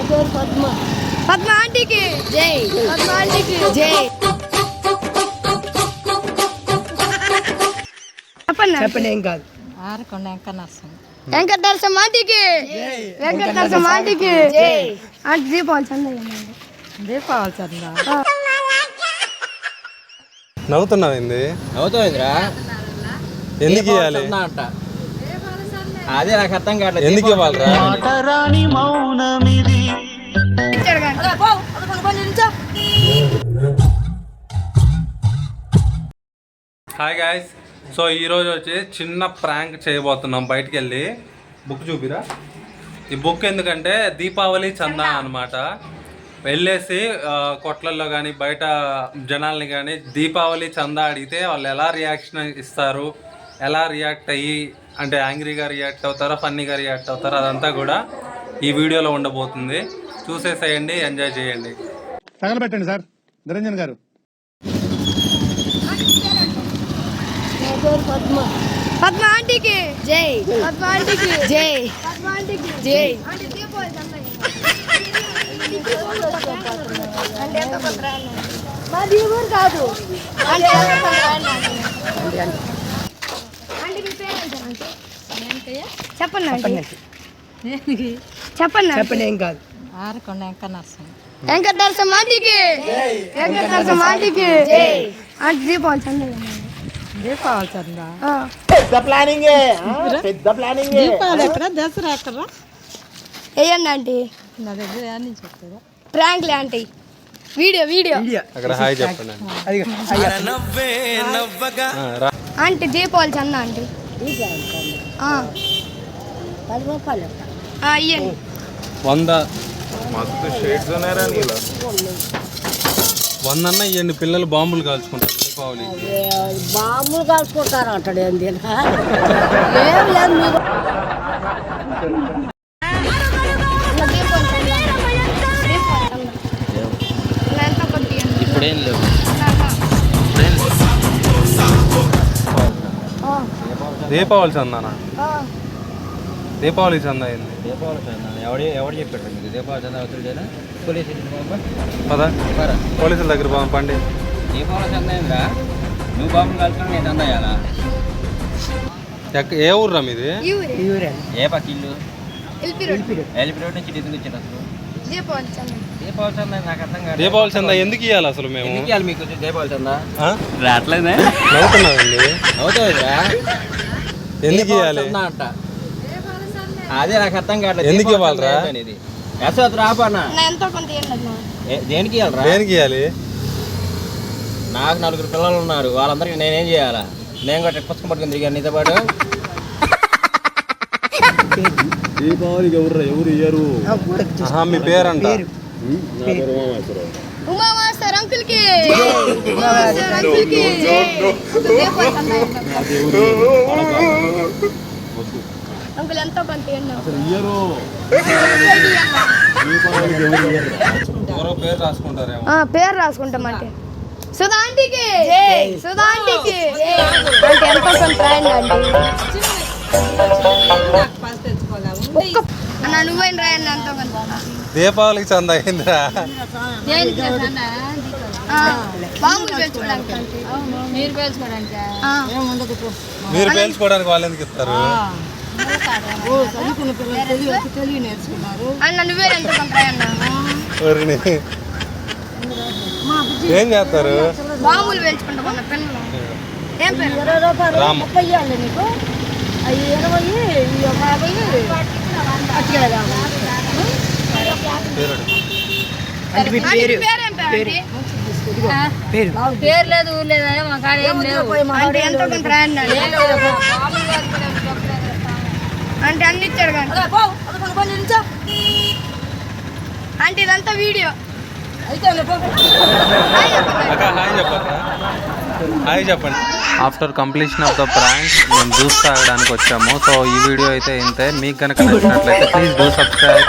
పద్మ పద్మ ఆంటీకి జై, పద్మ ఆంటీకి జై. చెప్పండి ఏం కాదు. ఆరకొండ వెంకటరసం ఆంటీకి, వెంకటరసం ఆంటీకి జై. ఆంటీ దీపావళి చందా, దీపావళి చందా. నవ్వుతున్నావింది? నవ్వుతావురా? ఎందుకు ఇవ్వాలి? అదే నాకు అర్థం కావట్లేదు. ఎందుకు ఇవ్వాలరా? హాయ్ గాయస్, సో ఈరోజు వచ్చి చిన్న ప్రాంక్ చేయబోతున్నాం. బయటికి వెళ్ళి బుక్ చూపిరా. ఈ బుక్ ఎందుకంటే దీపావళి చందా అనమాట. వెళ్ళేసి కొట్లల్లో కానీ బయట జనాల్ని కానీ దీపావళి చందా అడిగితే వాళ్ళు ఎలా రియాక్షన్ ఇస్తారు, ఎలా రియాక్ట్ అయ్యి అంటే యాంగ్రీగా రియాక్ట్ అవుతారో ఫన్నీగా రియాక్ట్ అవుతారో అదంతా కూడా ఈ వీడియోలో ఉండబోతుంది. చూసేసేయండి, ఎంజాయ్ చేయండి. తగలబెట్టండి సార్ నిరంజన్ గారు. పద్మ పద్మ ఆంటీకి జై, పద్మ ఆంటీకి జై, పద్మ ఆంటీకి జై. మాది ఊరు కాదు. చెప్పండి చెప్పండి చెప్పండి ఏం కాదు. ఆరకొండ వెంకటరసం ఆంటీకి, వెంకటరసం ఆంటీకి ఆంటీ దీపావళి చందా, దీపావళి చందా. పెద్ద ప్లానింగ్, పెద్ద ప్లానింగ్. దీపావళి ఎక్కడ, దసరా ఎక్కడ? వేయండి ఆంటీ. నా దగ్గర అన్ని చెప్తారా? ప్రాంక్లే ఆంటీ. వీడియో వీడియో అక్కడ హాయ్ చెప్పండి. ఆంటీ దీపావళి చందా ఆంటీ. 10 రూపాయలు ఇయ్యండి. 100 మస్తు షేడ్స్ ఉన్నారా నీలో. 100 అన్న ఇవ్వండి. పిల్లలు బాంబులు కాల్చుకుంటారు దీపావళి. బాంబులు కాల్చుకుంటారు అంటాడు. ఏంది ఇప్పుడేం లేవు. దీపావళి చందానా? దీపావళి చందా అయింది. దీపావళి చందా ఎవడు చెప్పాడు మీకు? దీపావళి చందా అవుతుందేనా? పదా పోలీసుల దగ్గర పండి. దీపావళి చందా అయిందిరా? నువ్వు బాంబులు కాల్చుకుని నేను చందా అయ్యాలా? ఏ ఊర్రా మీది? ఏ పక్క ఇల్లు? ఎల్పి రోడ్ నుంచి ఇటుకు వచ్చారు అసలు. దీపావళి చందా నాకు అర్థం కాదు. దీపావళి చందా ఎందుకు ఇవ్వాలి అసలు? మేము ఎందుకు ఇవ్వాలి మీకు దీపావళి చందా? రావట్లేదే. నవ్వుతున్నామండి. అవుతుందిరా? ఎందుకు ఇవ్వాలి అంట. అదే నాకు అర్థం కావట్లేదు. ఎందుకు ఇవ్వాలరా? యశోత్ రాపన్నా దేనికి ఇవ్వాలరా? దేనికి ఇవ్వాలి? నాకు 4 పిల్లలు ఉన్నారు. వాళ్ళందరికీ నేనేం చేయాలా? నేను కూడా పుస్తకం పట్టుకుని తిరిగాను నీతో పాటు. దీపావళికి ఎవరు ఇయ్యరు. మీ పేరంట? ఉమామాస్టర్ అంకుల్ కి అంకుల్ ఎంతో కొంత ఎవరో పేరు రాసుకుంటారేమో. పేరు రాసుకుంటాం అంటే సుధా ఆంటీకి, సుధా ఆంటీకి అంటే ఎంతో కొంత రాయండి ఆంటీ. అన్న నువ్వేం రాయండి ఎంతో కొంత. దీపావళికి చందా అయిందిరా? బాంబులు పేల్చుకోవడానికి. మీరు పేల్చుకోవడానికి వాళ్ళు ఎందుకు ఇస్తారు? అన్న నువ్వే ఎంతో కొంత రాయన్నా. ఏం చేస్తారు? బాంబులు పేల్చుకుంటాం అన్న పిల్లలు. ఏం పేరు? 30 ఇవ్వాలి నీకు. 20, 50. పేరు లేదు ఊరు లేదు మా కాడ ఏం లేవు. అంటే ఎంతో కొంత రాయండి అంటే అన్ని ఇచ్చాడు కానీ. అంటే ఇదంతా వీడియో. హాయ్ చెప్పండి. After completion of the prank మేము జ్యూస్ తాగడానికి వచ్చాము. సో ఈ వీడియో అయితే ఇంతే. మీకు కనుక నచ్చినట్లయితే ప్లీజ్ డూ సబ్స్క్రైబ్.